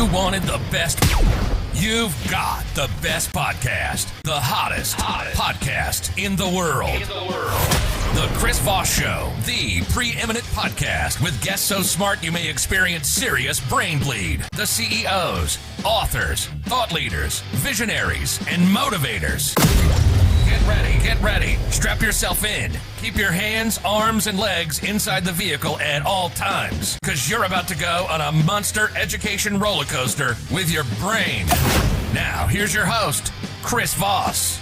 You wanted the best. You've got the best podcast, the hottest podcast in the world. The Chris Voss Show, the preeminent podcast with guests so smart you may experience serious brain bleed. The CEOs, authors, thought leaders, visionaries, and motivators. Get ready. Strap yourself in. Keep your hands, arms, and legs inside the vehicle at all times, because you're about to go on a monster education roller coaster with your brain. Now, here's your host, Chris Voss.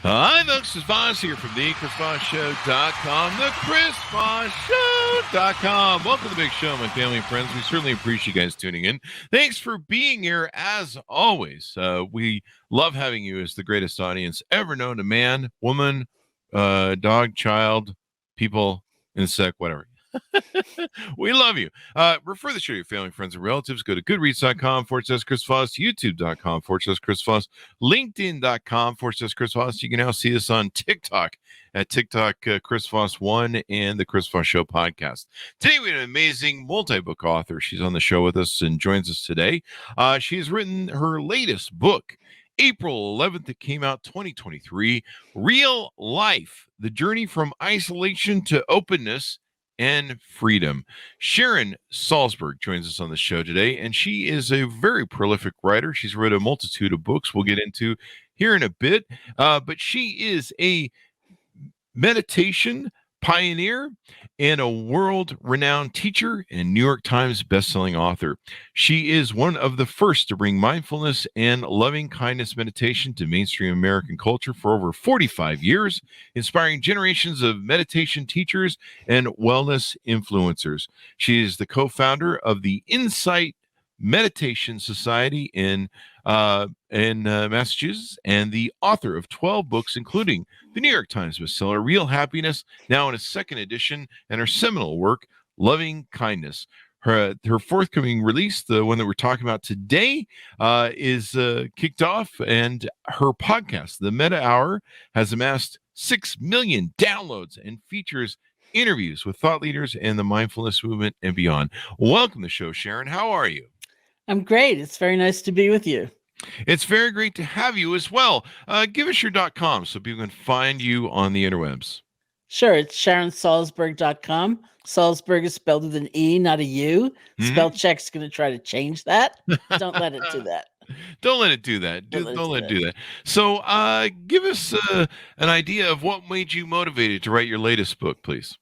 Hi, folks. Chris Voss here from the ChrisVossShow.com, the ChrisVossShow.com. Welcome to the big show, my family and friends. We certainly appreciate you guys tuning in. Thanks for being here, as always. We love having you as the greatest audience ever known to man, woman, dog, child, people, insect, whatever. We love you. Refer the show to your family, friends, and relatives. Go to goodreads.com/Chris Voss, youtube.com/Chris Voss, linkedin.com/Chris Voss. You can now see us on TikTok at TikTok Chris Voss 1 and the Chris Voss Show Podcast. Today we have an amazing multi-book author. She's on the show with us and joins us today. She has written her latest book, April 11th. It came out 2023, Real Life, The Journey from Isolation to Openness and Freedom. Sharon Salzberg joins us on the show today, and she is a very prolific writer. She's written a multitude of books we'll get into here in a bit, but she is a meditation pioneer and a world-renowned teacher and New York Times bestselling author. She is one of the first to bring mindfulness and loving-kindness meditation to mainstream American culture for over 45 years, inspiring generations of meditation teachers and wellness influencers. She is the co-founder of the Insight Meditation Society in Massachusetts, and the author of 12 books, including the New York Times bestseller Real Happiness, now in its second edition, and her seminal work, Loving Kindness. Her forthcoming release, the one that we're talking about today, is kicked off, and her podcast, The Meta Hour, has amassed 6 million downloads and features interviews with thought leaders in the mindfulness movement and beyond. Welcome to the show, Sharon. How are you? I'm great. It's very nice to be with you. It's very great to have you as well. Give us your .com so people can find you on the interwebs. Sure. It's SharonSalzberg.com. Salzberg is spelled with an E, not a U. Spell check's going to try to change that. Don't let it do that. Don't let it do that. Don't let it do that. So give us an idea of what made you motivated to write your latest book, please.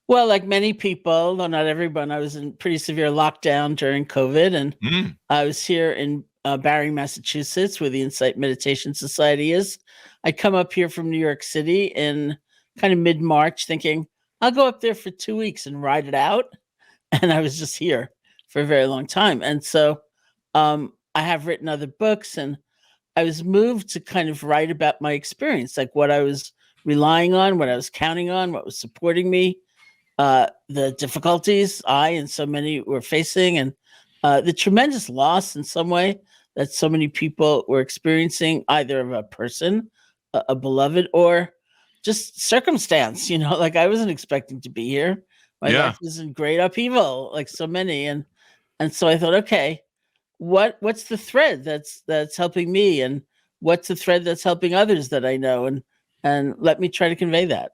Well, like many people, though not everyone, I was in pretty severe lockdown during COVID, and I was here in Barre, Massachusetts, where the Insight Meditation Society is. I come up here from New York City in kind of mid-March thinking, I'll go up there for 2 weeks and ride it out. And I was just here for a very long time. And so I have written other books, and I was moved to kind of write about my experience, like what I was relying on, what I was counting on, what was supporting me, the difficulties I and so many were facing, and the tremendous loss in some way that so many people were experiencing, either of a person, a beloved, or just circumstance. Like I wasn't expecting to be here. My life was in great upheaval, like so many, and so I thought, okay, what's the thread that's helping me, and what's the thread that's helping others that I know, and let me try to convey that.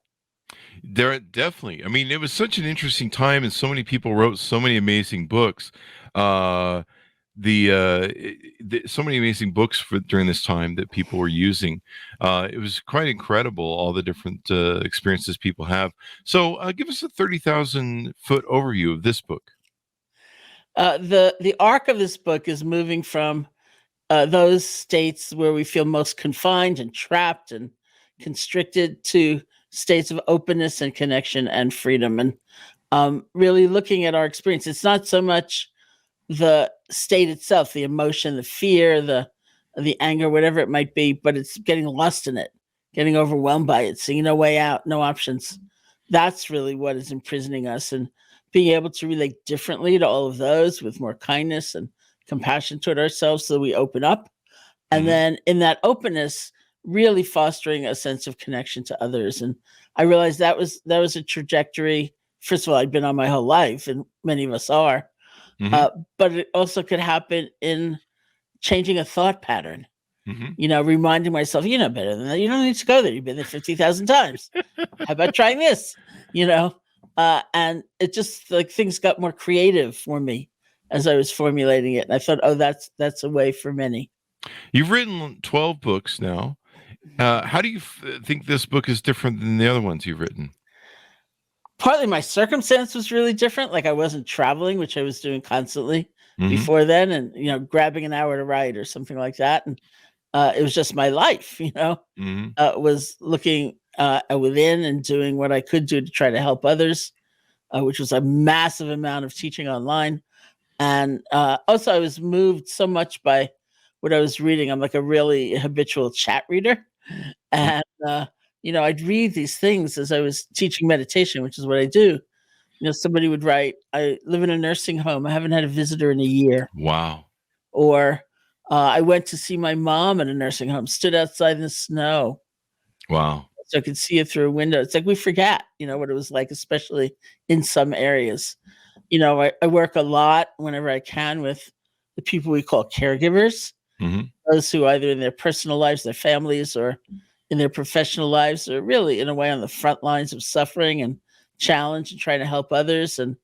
There definitely. I mean, it was such an interesting time, and so many people wrote so many amazing books. So many amazing books during this time that people were using. It was quite incredible, all the different experiences people have. So give us a 30,000 foot overview of this book. The arc of this book is moving from those states where we feel most confined and trapped and constricted to states of openness and connection and freedom, and really looking at our experience. It's not so much the state itself, the emotion, the fear, the anger, whatever it might be, but it's getting lost in it, getting overwhelmed by it, seeing no way out, no options. That's really what is imprisoning us, and being able to relate differently to all of those with more kindness and compassion toward ourselves so we open up. And then in that openness, really fostering a sense of connection to others. And I realized that was a trajectory. First of all, I'd been on my whole life, and many of us are. But it also could happen in changing a thought pattern. Reminding myself, you know better than that. You don't need to go there. You've been there 50,000 times. How about trying this? And it just like things got more creative for me as I was formulating it. And I thought, oh, that's a way for many. You've written 12 books now. How do you think this book is different than the other ones you've written? Partly my circumstance was really different. Like I wasn't traveling, which I was doing constantly before then, and grabbing an hour to write or something like that. And it was just my life, was looking within and doing what I could do to try to help others, which was a massive amount of teaching online. And also I was moved so much by what I was reading. I'm like a really habitual chat reader. And, I'd read these things as I was teaching meditation, which is what I do. Somebody would write, I live in a nursing home. I haven't had a visitor in a year. Wow. Or I went to see my mom in a nursing home, stood outside in the snow. Wow. So I could see it through a window. It's like we forget, what it was like, especially in some areas. I work a lot whenever I can with the people we call caregivers, those who either in their personal lives, their families, or in their professional lives are really in a way on the front lines of suffering and challenge and trying to help others. And,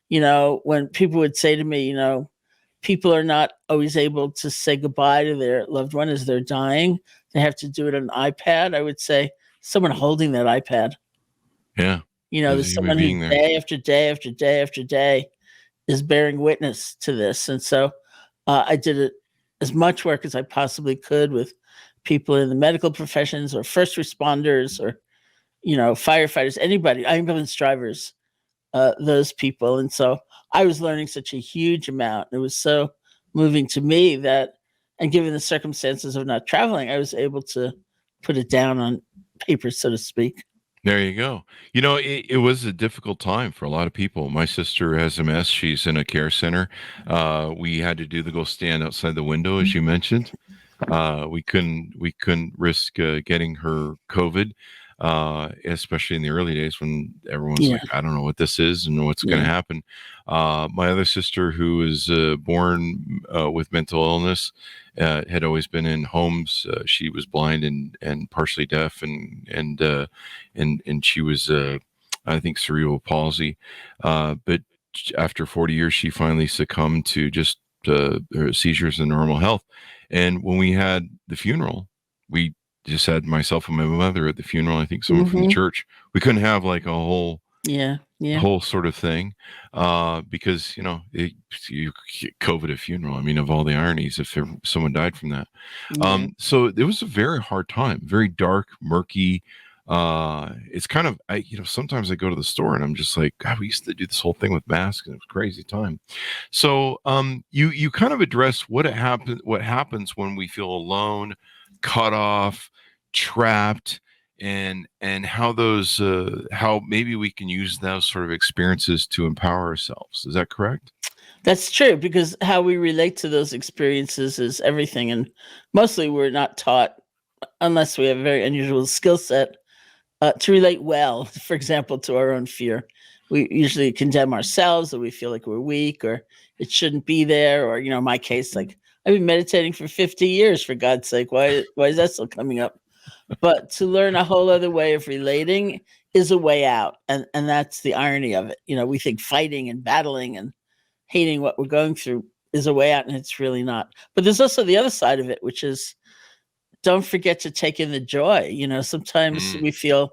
when people would say to me, people are not always able to say goodbye to their loved one as they're dying. They have to do it on an iPad. I would say someone holding that iPad. Yeah. There's someone who day after day after day after day is bearing witness to this. And so I did it as much work as I possibly could with people in the medical professions or first responders or, firefighters, anybody, ambulance drivers, those people. And so I was learning such a huge amount. It was so moving to me that, and given the circumstances of not traveling, I was able to put it down on paper, so to speak. There you go. It was a difficult time for a lot of people. My sister has MS. She's in a care center. We had to do the go stand outside the window, as you mentioned. We couldn't risk getting her COVID, especially in the early days when everyone's like, I don't know what this is and what's going to happen. My other sister, who was born with mental illness, had always been in homes. She was blind and partially deaf, and she was, I think, cerebral palsy. But after 40 years, she finally succumbed to just seizures and normal health. And when we had the funeral, we just had myself and my mother at the funeral. I think someone from the church. We couldn't have like a whole whole sort of thing because you COVID a funeral. I mean, of all the ironies, if someone died from that. So it was a very hard time, very dark, murky. It's kind of sometimes I go to the store and I'm just like, God, we used to do this whole thing with masks and it was a crazy time. So you kind of address what happens when we feel alone, cut off, trapped, and how those how maybe we can use those sort of experiences to empower ourselves. Is that correct? That's true, because how we relate to those experiences is everything, and mostly we're not taught, unless we have a very unusual skill set, to relate well, for example, to our own fear. We usually condemn ourselves, or we feel like we're weak, or it shouldn't be there, or in my case, like I've been meditating for 50 years, for God's sake, why is that still coming up? But to learn a whole other way of relating is a way out, and that's the irony of it. We think fighting and battling and hating what we're going through is a way out, and it's really not. But there's also the other side of it, which is don't forget to take in the joy. Sometimes we feel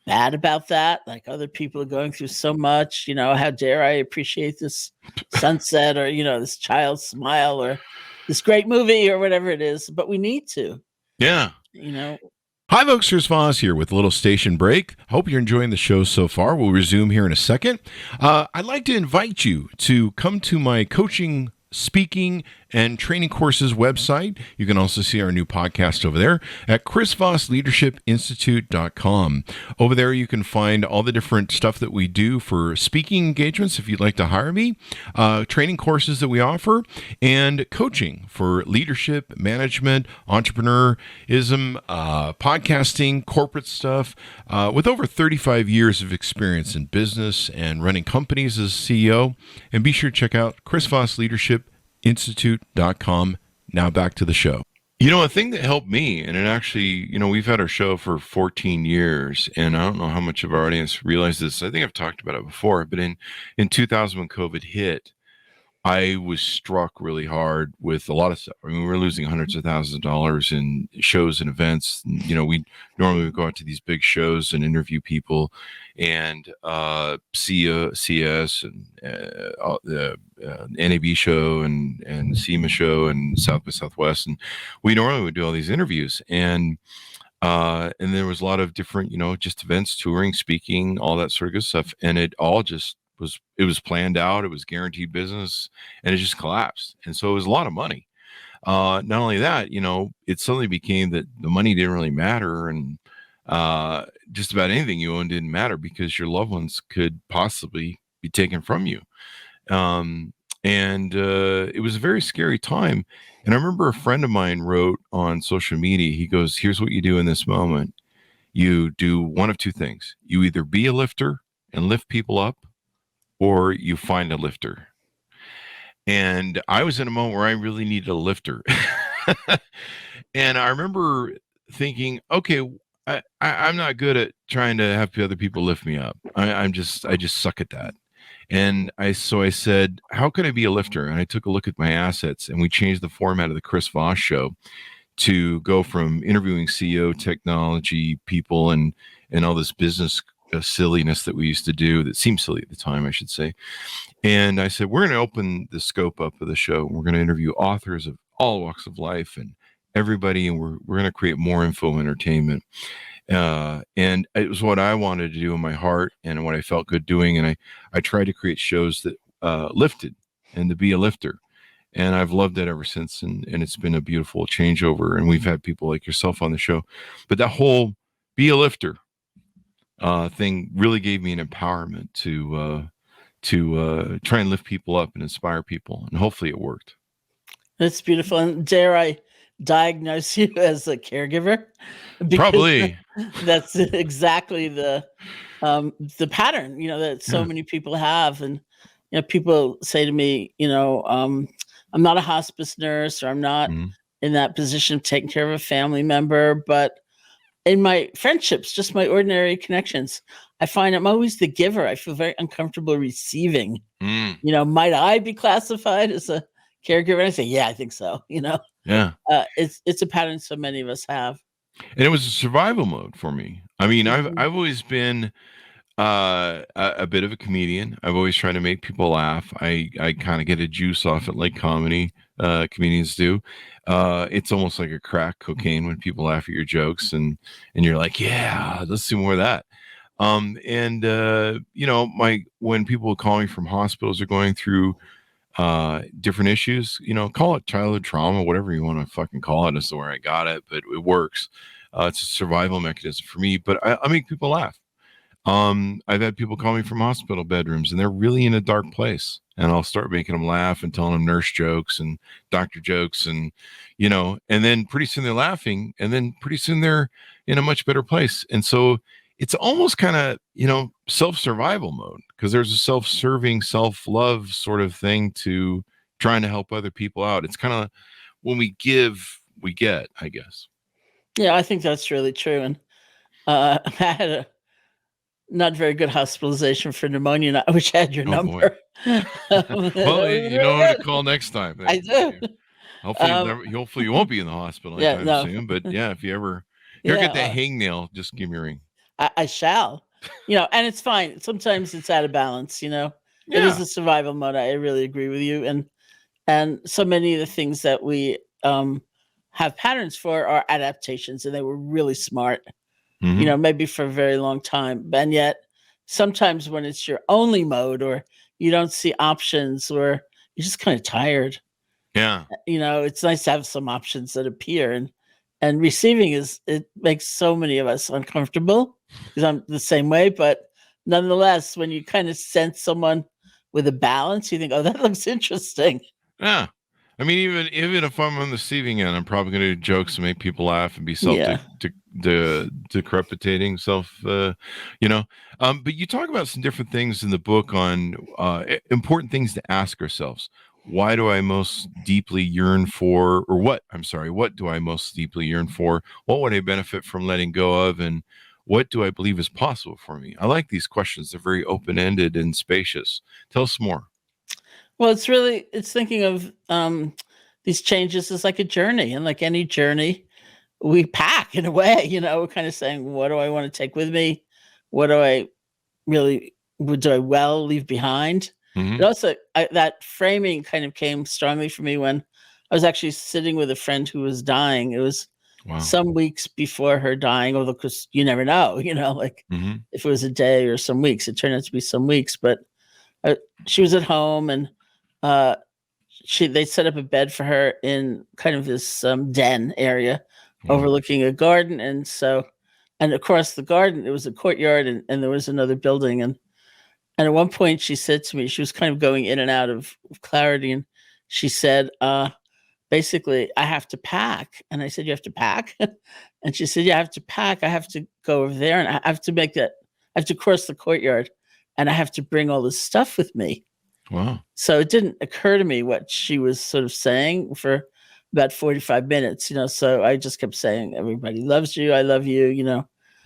bad about that, like other people are going through so much. How dare I appreciate this sunset, or this child's smile, or this great movie, or whatever it is. But we need to. Yeah. Hi, folks. Chris Voss here with a little station break. Hope you're enjoying the show so far. We'll resume here in a second. I'd like to invite you to come to my coaching, speaking, and training courses website. You can also see our new podcast over there at chrisvossleadershipinstitute.com. Over there, you can find all the different stuff that we do for speaking engagements if you'd like to hire me, training courses that we offer, and coaching for leadership, management, entrepreneurism, podcasting, corporate stuff. With over 35 years of experience in business and running companies as CEO. And be sure to check out chrisvossleadershipinstitute.com. Now back to the show. You know, a thing that helped me, and it actually, we've had our show for 14 years, and I don't know how much of our audience realizes this. I think I've talked about it before, but in 2000 when COVID hit, I was struck really hard with a lot of stuff. I mean, we were losing hundreds of thousands of dollars in shows and events. We normally would go out to these big shows and interview people, and CS and the NAB show and SEMA show and South by Southwest, and we normally would do all these interviews, and there was a lot of different, just events, touring, speaking, all that sort of good stuff, and it all just was planned out. It was guaranteed business, and it just collapsed. And so it was a lot of money. Not only that, it suddenly became that the money didn't really matter, and just about anything you owned didn't matter because your loved ones could possibly be taken from you. It was a very scary time. And I remember a friend of mine wrote on social media, he goes, "Here's what you do in this moment. You do one of two things. You either be a lifter and lift people up, or you find a lifter." And I was in a moment where I really needed a lifter. And I remember thinking, okay, I'm not good at trying to have other people lift me up. I just suck at that. And so I said, how can I be a lifter? And I took a look at my assets, and we changed the format of the Chris Voss Show to go from interviewing CEO technology people and all this business silliness that we used to do that seemed silly at the time, I should say. And I said, we're going to open the scope up of the show. We're going to interview authors of all walks of life and everybody, and we're going to create more info entertainment. And it was what I wanted to do in my heart and what I felt good doing. And I tried to create shows that lifted and to be a lifter. And I've loved it ever since. And it's been a beautiful changeover. And we've had people like yourself on the show. But that whole be a lifter thing really gave me an empowerment to try and lift people up and inspire people, and hopefully it worked. That's beautiful. And dare I diagnose you as a caregiver? Because probably that's exactly the pattern, that so many people have. And people say to me, I'm not a hospice nurse, or I'm not in that position of taking care of a family member, but in my friendships, just my ordinary connections, I find I'm always the giver. I feel very uncomfortable receiving. Might I be classified as a caregiver? And I say, yeah, I think so. Yeah. It's a pattern so many of us have. And it was a survival mode for me. I mean, I've always been a bit of a comedian. I've always tried to make people laugh. I kind of get a juice off it, like comedians do. It's almost like a crack cocaine when people laugh at your jokes, and you're like, yeah, let's do more of that. When people call me from hospitals or going through different issues, call it childhood trauma, whatever you want to fucking call it. That's the way I got it, but it works. It's a survival mechanism for me, but I make people laugh. I've had people call me from hospital bedrooms, and they're really in a dark place, and I'll start making them laugh and telling them nurse jokes and doctor jokes, and and then pretty soon they're laughing, and then pretty soon they're in a much better place. And so it's almost kind of self-survival mode, because there's a self-serving, self-love sort of thing to trying to help other people out. It's kind of when we give, we get, I guess. Yeah, I think that's really true. And I had a not very good hospitalization for pneumonia, and I wish I had your number. Well, you know who to call next time. I do. Hopefully you won't be in the hospital anytime soon. But yeah, if you ever get that hangnail, just give me a ring. I shall. And it's fine. Sometimes it's out of balance. It is a survival mode. I really agree with you. And so many of the things that we have patterns for are adaptations, and they were really smart. Maybe for a very long time. And yet sometimes when it's your only mode, or you don't see options, or you're just kind of tired, Yeah. It's nice to have some options that appear, and receiving it makes so many of us uncomfortable because I'm the same way. But nonetheless, when you kind of sense someone with a balance, you think, oh, that looks interesting. Yeah. I mean, even if I'm on the receiving end, I'm probably going to do jokes to make people laugh and be decrepitating self, But you talk about some different things in the book on important things to ask ourselves. Why do I most deeply yearn for, or what? I'm sorry, what do I most deeply yearn for? What would I benefit from letting go of? And what do I believe is possible for me? I like these questions. They're very open-ended and spacious. Tell us more. Well, it's thinking of these changes as like a journey, and like any journey, we pack in a way. We're kind of saying, what do I want to take with me? What do I leave behind? Mm-hmm. And also, that framing kind of came strongly for me when I was actually sitting with a friend who was dying. It was some weeks before her dying, although because you never know, Mm-hmm. if it was a day or some weeks. It turned out to be some weeks, but she was at home, and they set up a bed for her in kind of this den area overlooking a garden, and across the garden it was a courtyard, and there was another building, and at one point she said to me, she was kind of going in and out of clarity, and she said, basically, I have to pack. And I said, you have to pack? And she said, yeah, I have to pack. I have to go over there, and I have to cross the courtyard, and I have to bring all this stuff with me. Wow. So it didn't occur to me what she was sort of saying for about 45 minutes, so I just kept saying, everybody loves you. I love you,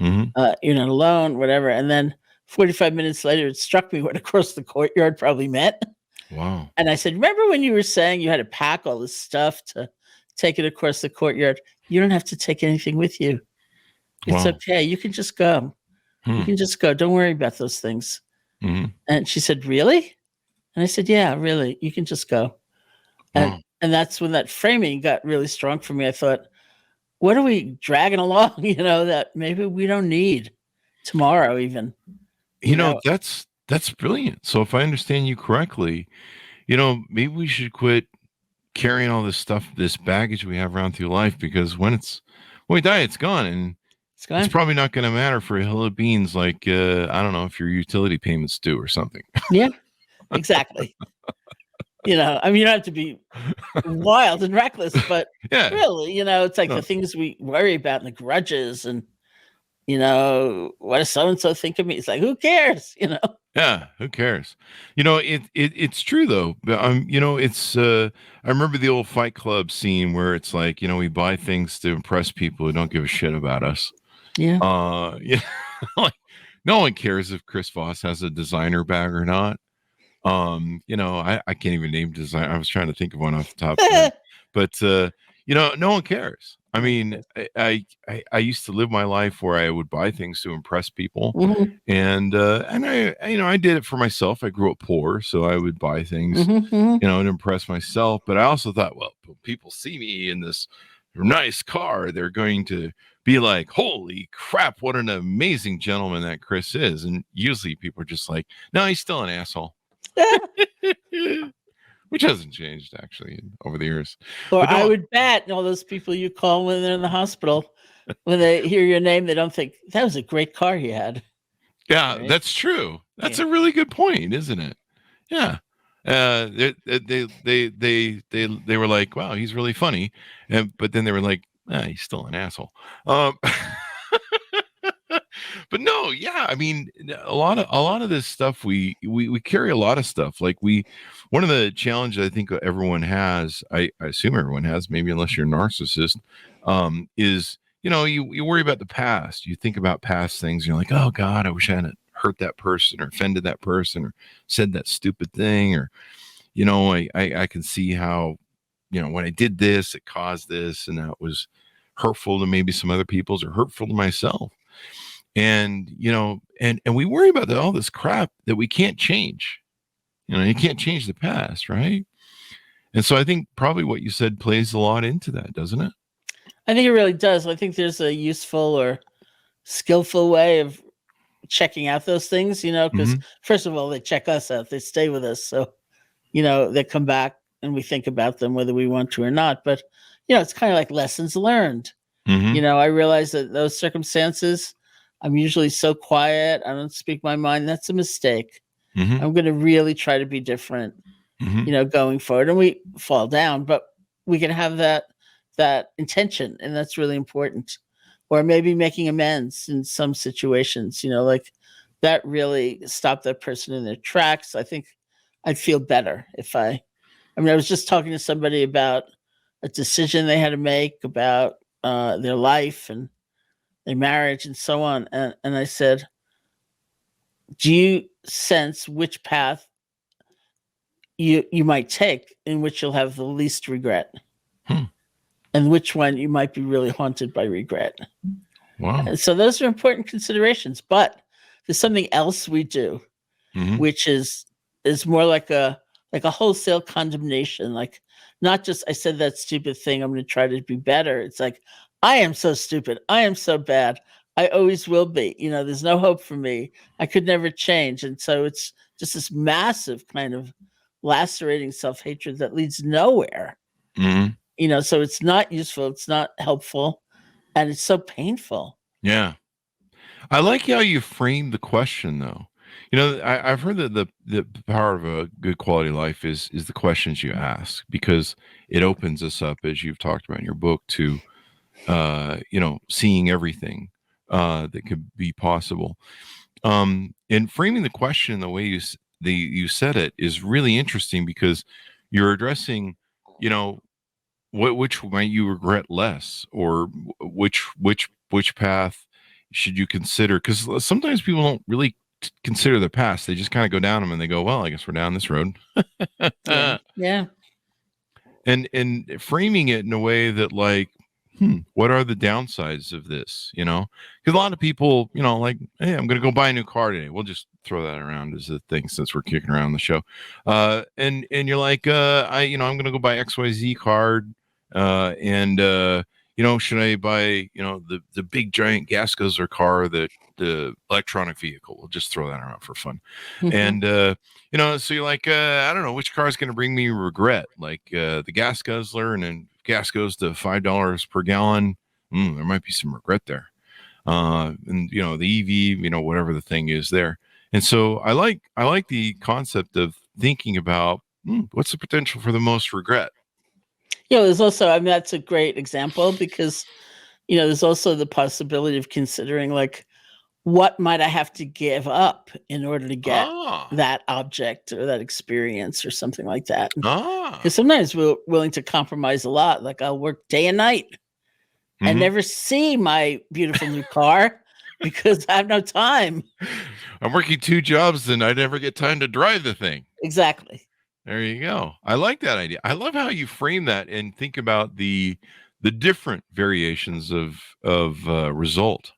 Mm-hmm. You're not alone, whatever. And then 45 minutes later, it struck me what across the courtyard probably meant. Wow. And I said, remember when you were saying you had to pack all this stuff to take it across the courtyard? You don't have to take anything with you. It's okay. You can just go. You can just go. Don't worry about those things. Mm-hmm. And she said, really? And I said, yeah, really. You can just go. And that's when that framing got really strong for me. I thought, what are we dragging along, that maybe we don't need tomorrow even? That's brilliant. So if I understand you correctly, maybe we should quit carrying all this stuff, this baggage we have around through life, because when we die, it's gone, and it's probably not going to matter for a hill of beans. Like, I don't know if your utility payments due or something. Yeah, exactly. You don't have to be wild and reckless, but really, it's like the things we worry about and the grudges and, what does so-and-so think of me? It's like, who cares? Yeah, who cares? It's true though. It's I remember the old Fight Club scene where it's like, we buy things to impress people who don't give a shit about us. Yeah. Like no one cares if Chris Voss has a designer bag or not. I can't even name design. I was trying to think of one off the top of my head, but no one cares. I mean, I used to live my life where I would buy things to impress people, and I did it for myself. I grew up poor, so I would buy things, to impress myself. But I also thought, well, people see me in this nice car, they're going to be like, holy crap, what an amazing gentleman that Chris is. And usually people are just like, no, he's still an asshole. Which hasn't changed actually over the years. Or I would bet all those people you call when they're in the hospital, when they hear your name, they don't think that was a great car he had. Yeah, right? That's true. That's a really good point, isn't it? Yeah. They were like, wow, he's really funny, but then they were like, he's still an asshole. But no, yeah, I mean, a lot of this stuff we carry a lot of stuff. Like one of the challenges I think everyone has, I assume everyone has, maybe unless you're a narcissist, is you worry about the past. You think about past things. You're like, oh God, I wish I hadn't hurt that person or offended that person or said that stupid thing, or I can see how when I did this, it caused this, and that was hurtful to maybe some other people's or hurtful to myself. And, and we worry about all this crap that we can't change. You can't change the past, right? And so I think probably what you said plays a lot into that, doesn't it? I think it really does. I think there's a useful or skillful way of checking out those things, because first of all, they check us out. They stay with us. So, they come back and we think about them whether we want to or not. But, it's kind of like lessons learned. Mm-hmm. I realize that those circumstances, I'm usually so quiet. I don't speak my mind. That's a mistake. Mm-hmm. I'm going to really try to be different, Mm-hmm. going forward. And we fall down, but we can have that intention, and that's really important. Or maybe making amends in some situations, like that really stopped that person in their tracks. I think I'd feel better if I was just talking to somebody about a decision they had to make about their life and their marriage and so on. And I said, do you sense which path you might take in which you'll have the least regret? And which one you might be really haunted by regret? Wow. And so those are important considerations. But there's something else we do, Mm-hmm. which is more like a wholesale condemnation. Like, not just, I said that stupid thing, I'm going to try to be better. It's like, I am so stupid. I am so bad. I always will be. There's no hope for me. I could never change. And so it's just this massive kind of lacerating self-hatred that leads nowhere. Mm-hmm. So it's not useful. It's not helpful. And it's so painful. Yeah. I like how you frame the question, though. I've heard that the power of a good quality life is the questions you ask, because it opens us up, as you've talked about in your book, to seeing everything that could be possible. And framing the question the way you said it is really interesting, because you're addressing, which might you regret less, or which path should you consider? Because sometimes people don't really consider the past. They just kind of go down them and they go, well, I guess we're down this road. Yeah. And framing it in a way that, like, what are the downsides of this? Because a lot of people, like, hey, I'm going to go buy a new car today. We'll just throw that around as a thing since we're kicking around the show. And you're like, I'm going to go buy XYZ card. Should I buy, the big giant gas guzzler car, the electronic vehicle? We'll just throw that around for fun. And, so you're like, I don't know which car is going to bring me regret, like the gas guzzler, and then gas goes to $5 per gallon. There might be some regret there. And the EV, whatever the thing is there. And so I like the concept of thinking about what's the potential for the most regret. There's also, that's a great example, because, there's also the possibility of considering, like, what might I have to give up in order to get that object or that experience or something like that. Because sometimes we're willing to compromise a lot. Like, I'll work day and night and never see my beautiful new car because I have no time. I'm working 2 jobs and I never get time to drive the thing. Exactly. There you go. I like that idea. I love how you frame that and think about the different variations of result.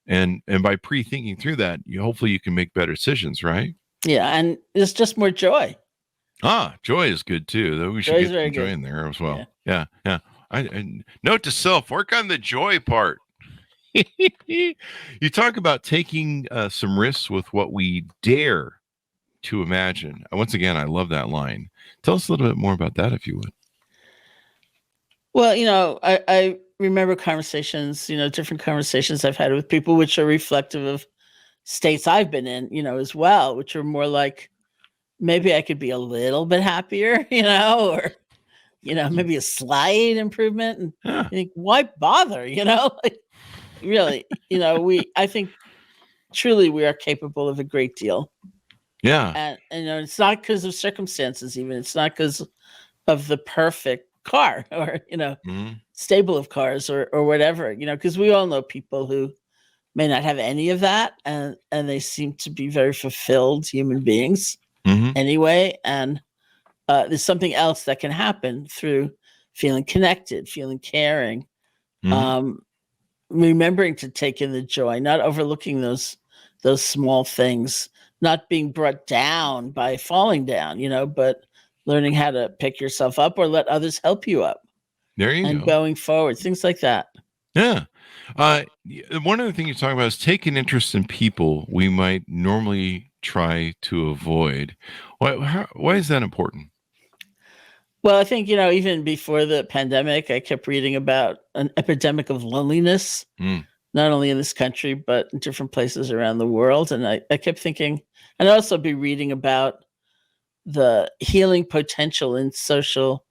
And by pre-thinking through that, hopefully you can make better decisions, right? Yeah, and it's just more joy. Joy is good too. Though we should get some joy in there as well. Yeah. I note to self: work on the joy part. You talk about taking some risks with what we dare to imagine. Once again, I love that line. Tell us a little bit more about that, if you would. Well, I remember conversations, different conversations I've had with people, which are reflective of states I've been in, as well, which are more like, maybe I could be a little bit happier, or, maybe a slight improvement. And you think, why bother, like, really, I think truly we are capable of a great deal. Yeah. And it's not because of circumstances, even. It's not because of the perfect car or, stable of cars or whatever, because we all know people who may not have any of that. And they seem to be very fulfilled human beings anyway. And there's something else that can happen through feeling connected, feeling caring, remembering to take in the joy, not overlooking those small things, not being brought down by falling down, but learning how to pick yourself up or let others help you up. There you go. And going forward, things like that. Yeah. One other thing you talk about is taking interest in people we might normally try to avoid. Why is that important? Well, I think, even before the pandemic, I kept reading about an epidemic of loneliness, not only in this country, but in different places around the world. And I kept thinking, and I'd also be reading about the healing potential in social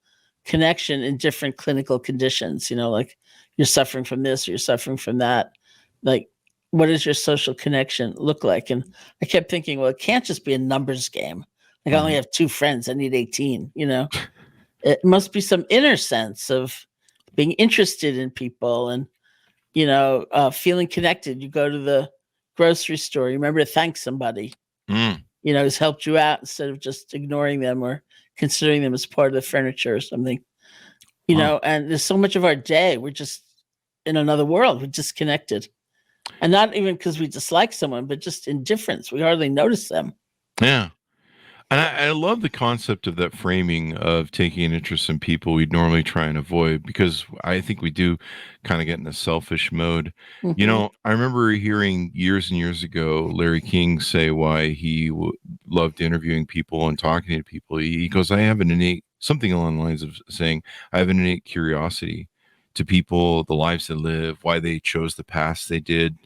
connection in different clinical conditions, like you're suffering from this, or you're suffering from that. Like, what does your social connection look like? And I kept thinking, well, it can't just be a numbers game. Like, I only have 2 friends, I need 18, It must be some inner sense of being interested in people and, feeling connected. You go to the grocery store, you remember to thank somebody, who's helped you out instead of just ignoring them or considering them as part of the furniture or something, Wow. and there's so much of our day, we're just in another world, we're disconnected. And not even because we dislike someone, but just indifference. We hardly notice them. Yeah. And I love the concept of that framing of taking an interest in people we'd normally try and avoid, because I think we do kind of get in a selfish mode. Mhm. I remember hearing years and years ago Larry King say why he loved interviewing people and talking to people. He goes, I have an innate, something along the lines of saying, I have an innate curiosity to people, the lives they live, why they chose the paths they did.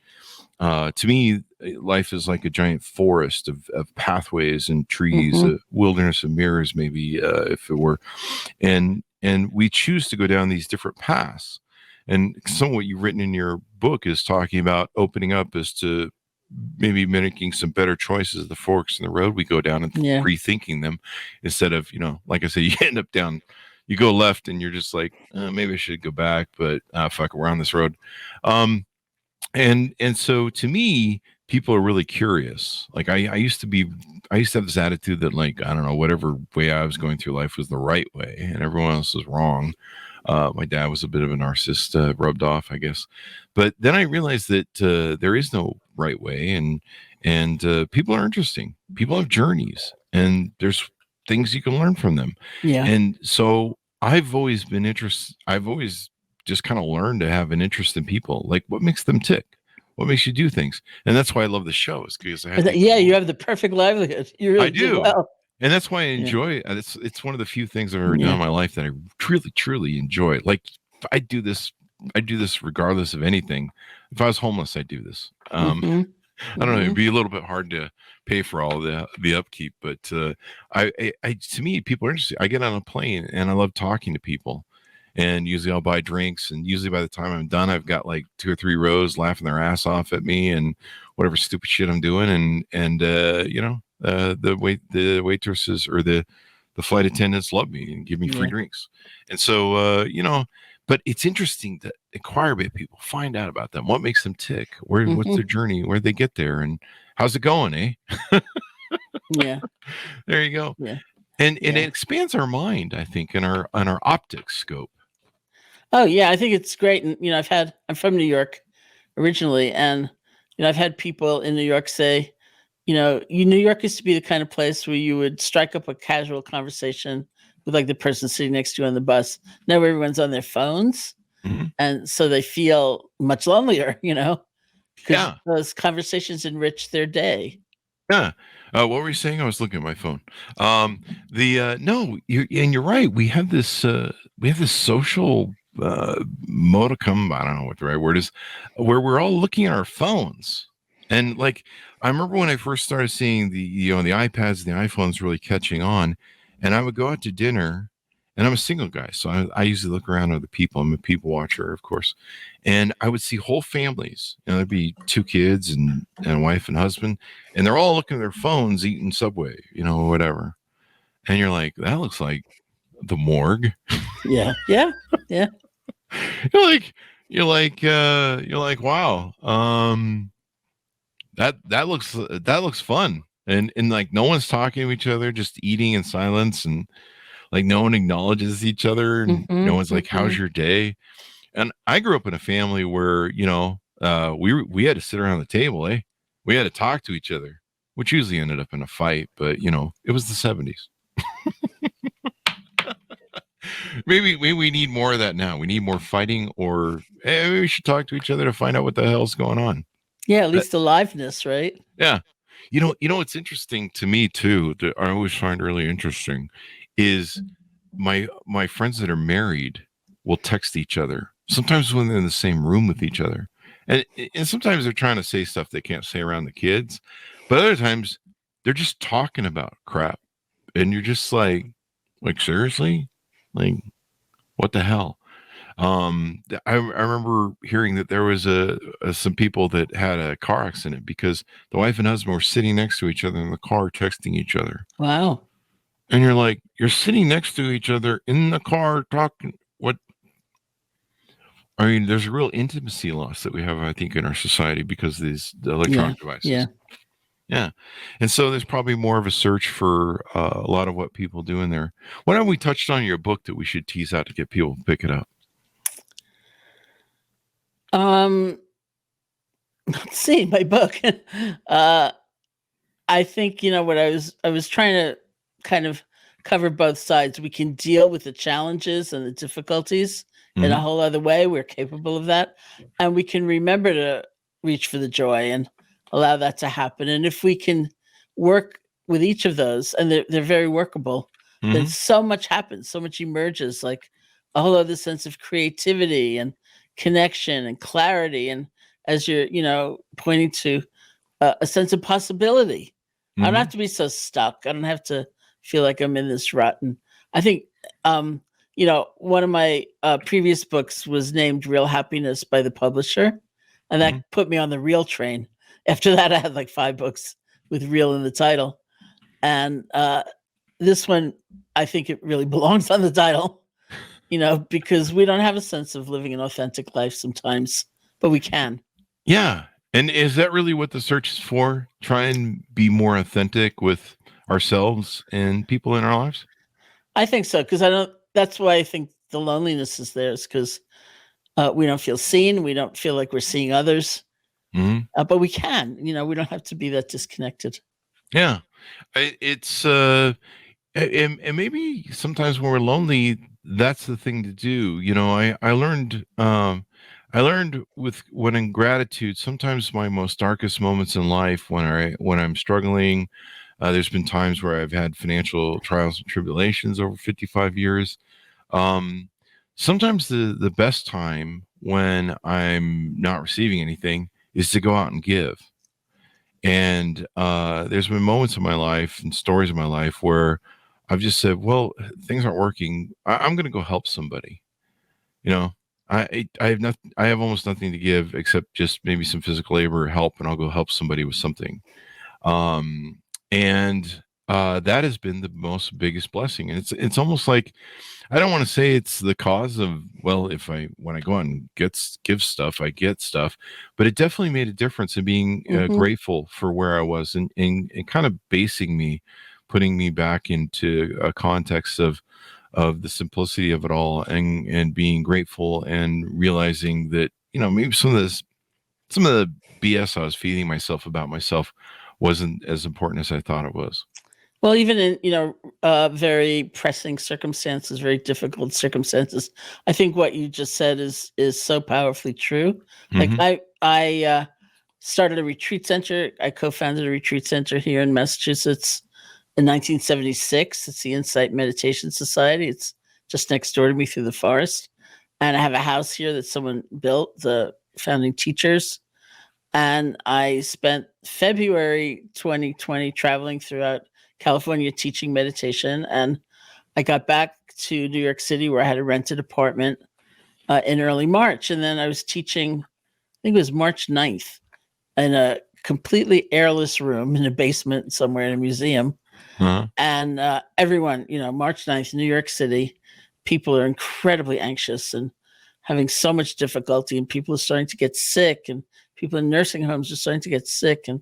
To me, life is like a giant forest of pathways and trees, Mhm. a wilderness of mirrors, maybe, if it were, and we choose to go down these different paths. And some of what you've written in your book is talking about opening up as to maybe making some better choices, the forks in the road we go down, and Yeah. rethinking them, instead of, like I said, you end up down, you go left and you're just like, maybe I should go back, but fuck, we're on this road. And so to me, people are really curious. Like I used to have this attitude that, like, I don't know, whatever way I was going through life was the right way and everyone else was wrong. My dad was a bit of a narcissist, rubbed off, I guess. But then I realized that there is no right way, and people are interesting. People have journeys, and there's things you can learn from them. Yeah. And so I've always been interested. I've always just kind of learned to have an interest in people, like what makes them tick, what makes you do things. And that's why I love the show, is because I have these Yeah, you moments. have the perfect livelihood. You I really do do. well. And that's why I Yeah. enjoy it. It's one of the few things I've ever done Yeah. in my life that I truly, truly enjoy. Like, I do this regardless of anything. If I was homeless, I'd do this. Mhm. I don't know. It'd Mhm. be a little bit hard to pay for all the upkeep, but I to me, people are interesting. I get on a plane and I love talking to people, and usually I'll buy drinks, and usually by the time I'm done, I've got like 2 or 3 rows laughing their ass off at me and whatever stupid shit I'm doing, and the waitresses or the flight attendants love me and give me free Yeah. drinks, and so But it's interesting to inquire about people, find out about them, what makes them tick, what's their Mhm. journey, where'd they get there, and how's it going, eh? Yeah. There you go. Yeah. And it Yeah. expands our mind, I think, in our optic scope. Oh, yeah, I think it's great. And, I'm from New York originally, and, I've had people in New York say, New York used to be the kind of place where you would strike up a casual conversation with like the person sitting next to you on the bus. Now everyone's on their phones. Mhm. And so they feel much lonelier, because Yeah. those conversations enrich their day. Yeah. What were you saying? I was looking at my phone. No, you're right. We have this social modicum. I don't know what the right word is, where we're all looking at our phones. And like, I remember when I first started seeing the iPads and the iPhones really catching on, and I would go out to dinner, and I'm a single guy, so I usually look around at other people. I'm a people watcher, of course, and I would see whole families. There'd be 2 kids and a wife and husband, and they're all looking at their phones, eating Subway, or whatever. And you're like, that looks like the morgue. Yeah. Yeah. Yeah. You're like, you're like, wow, that looks fun. And like no one's talking to each other, just eating in silence, and like no one acknowledges each other, and no Mhm. one's like, how's Mhm. your day? And I grew up in a family where, we had to sit around the table, eh? We had to talk to each other, which usually ended up in a fight, but it was the 70s. Maybe we need more of that now. We need more fighting, or maybe we should talk to each other to find out what the hell's going on. Yeah. At That, least aliveness, right? yeah. What's interesting to me too, that I always find really interesting, is my friends that are married will text each other. Sometimes when they're in the same room with each other, and sometimes they're trying to say stuff they can't say around the kids, but other times they're just talking about crap, and you're just like seriously, like what the hell? I remember hearing that there was some people that had a car accident because the wife and husband were sitting next to each other in the car texting each other. Wow. And you're like, you're sitting next to each other in the car talking. What? I mean, there's a real intimacy loss that we have, I think, in our society because of the electronic devices. Yeah. Yeah. And so there's probably more of a search for a lot of what people do in there. What have we touched on in your book that we should tease out to get people to pick it up? Let's see, my book. I think, what I was trying to kind of cover both sides. We can deal with the challenges and the difficulties in a whole other way. We're capable of that. And we can remember to reach for the joy and allow that to happen. And if we can work with each of those, and they're very workable, then so much happens, so much emerges, like a whole other sense of creativity and connection and clarity. And as you're, pointing to a sense of possibility. I don't have to be so stuck. I don't have to feel like I'm in this rut. And I think, one of my previous books was named Real Happiness by the publisher. And that put me on the real train. After that, I had like 5 books with real in the title. And this one, I think it really belongs on the title, because we don't have a sense of living an authentic life sometimes, but we can. Yeah. And is that really what the search is for? Try and be more authentic with ourselves and people in our lives? I think so, because that's why I think the loneliness is there, is because we don't feel seen. We don't feel like we're seeing others. But we can, we don't have to be that disconnected. Yeah. It's, and maybe sometimes when we're lonely, that's the thing to do. I learned when in gratitude, sometimes my most darkest moments in life when I'm struggling, there's been times where I've had financial trials and tribulations over 55 years. Sometimes the best time when I'm not receiving anything is to go out and give. And there's been moments in my life and stories in my life where I've just said, well, things aren't working. I'm going to go help somebody. I have almost nothing to give except just maybe some physical labor help, and I'll go help somebody with something. And that has been the most biggest blessing. And it's almost like, I don't want to say it's the cause of, well, when I go out and give stuff, I get stuff, but it definitely made a difference in being grateful for where I was and kind of putting me back into a context of the simplicity of it all, and being grateful and realizing that, maybe some of the BS I was feeding myself about myself wasn't as important as I thought it was. Well, even in, very pressing circumstances, very difficult circumstances, I think what you just said is so powerfully true. Like I started a retreat center. I co-founded a retreat center here in Massachusetts in 1976. It's the Insight Meditation Society. It's just next door to me through the forest. And I have a house here that someone built, the founding teachers. And I spent February 2020 traveling throughout California teaching meditation. And I got back to New York City, where I had a rented apartment in early March. And then I was teaching, I think it was March 9th, in a completely airless room in a basement somewhere in a museum. And everyone, March 9th, New York City, people are incredibly anxious and having so much difficulty, and people are starting to get sick, and people in nursing homes are starting to get sick. And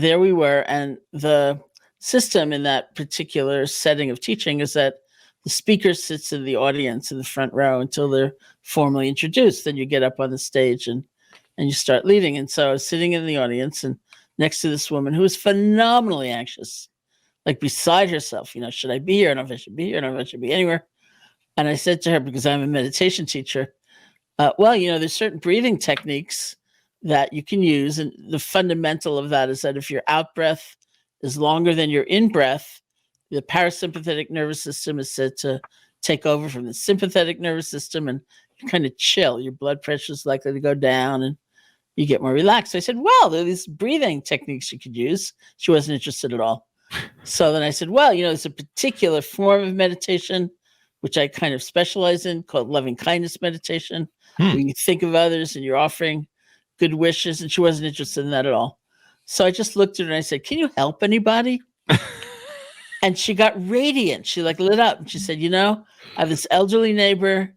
there we were. And the system in that particular setting of teaching is that the speaker sits in the audience in the front row until they're formally introduced. Then you get up on the stage and you start leading. And so I was sitting in the audience and next to this woman who was phenomenally anxious, like beside herself, should I be here? I don't know if I should be here. I don't know if I should be anywhere. And I said to her, because I'm a meditation teacher, there's certain breathing techniques that you can use. And the fundamental of that is that if your out breath is longer than your in breath, The parasympathetic nervous system is said to take over from the sympathetic nervous system, and you kind of chill. Your blood pressure is likely to go down, and you get more relaxed. So I said, well, there are these breathing techniques you could use. She wasn't interested at all. So then I said, well, there's a particular form of meditation, which I kind of specialize in, called loving kindness meditation, where you think of others and you're offering good wishes. And she wasn't interested in that at all. So I just looked at her and I said, can you help anybody? And she got radiant. She lit up and she said, I have this elderly neighbor.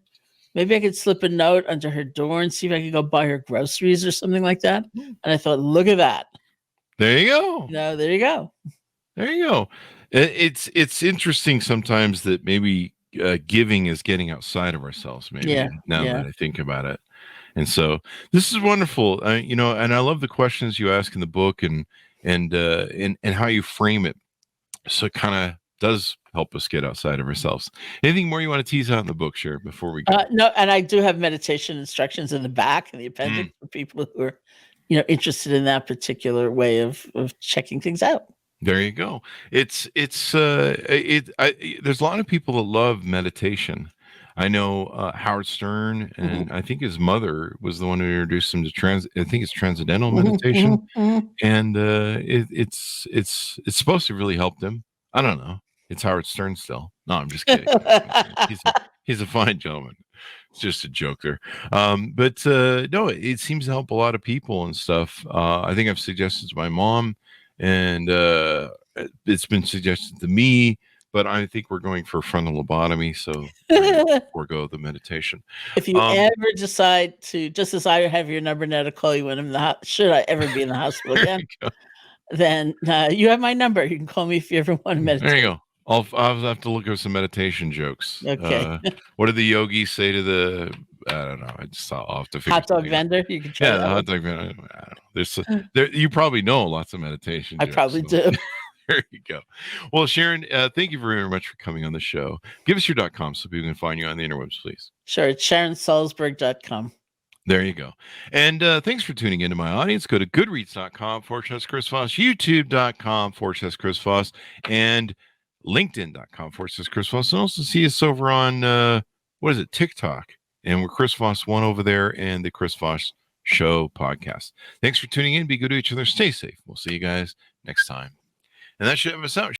Maybe I could slip a note under her door and see if I could go buy her groceries or something like that. And I thought, look at that. There you go. There you go. There you go. It's interesting sometimes that maybe giving is getting outside of ourselves. Maybe now that I think about it, and so this is wonderful. And I love the questions you ask in the book, and how you frame it. So it kind of does help us get outside of ourselves. Anything more you want to tease out in the book, Sharon, before we go? No, and I do have meditation instructions in the back in the appendix for people who are, interested in that particular way of checking things out. There you go. There's a lot of people that love meditation. I know Howard Stern, and I think his mother was the one who introduced him to I think it's transcendental meditation, and it's supposed to really help them. I don't know. It's Howard Stern still. No, I'm just kidding. He's a fine gentleman. It's just a joke there. But no, it seems to help a lot of people and stuff. I think I've suggested to my mom, and it's been suggested to me, but I think we're going for frontal lobotomy, so forego the meditation. If you ever decide to, just as I have your number now to call you when I'm in the should I ever be in the hospital again, then you have my number. You can call me if you ever want to meditate. There you go. I'll have to look at some meditation jokks. Okay. What did the yogis say to the? I don't know. I'll have to figure. Hot dog vendor. You can try. Yeah, the hot dog vendor. I don't know. There. You probably know lots of meditation. I probably do. There you go. Well, Sharon, thank you very much for coming on the show. Give us your .com so people can find you on the interwebs, please. Sure. It's SharonSalzberg.com. There you go. And thanks for tuning into my audience. Go to goodreads.com/Chris Voss, youtube.com/Chris Voss, and linkedin.com/Chris Voss. And also see us over on, TikTok. And we're Chris Voss 1 over there, and the Chris Voss Show Podcast. Thanks for tuning in. Be good to each other. Stay safe. We'll see you guys next time. And that should have us out.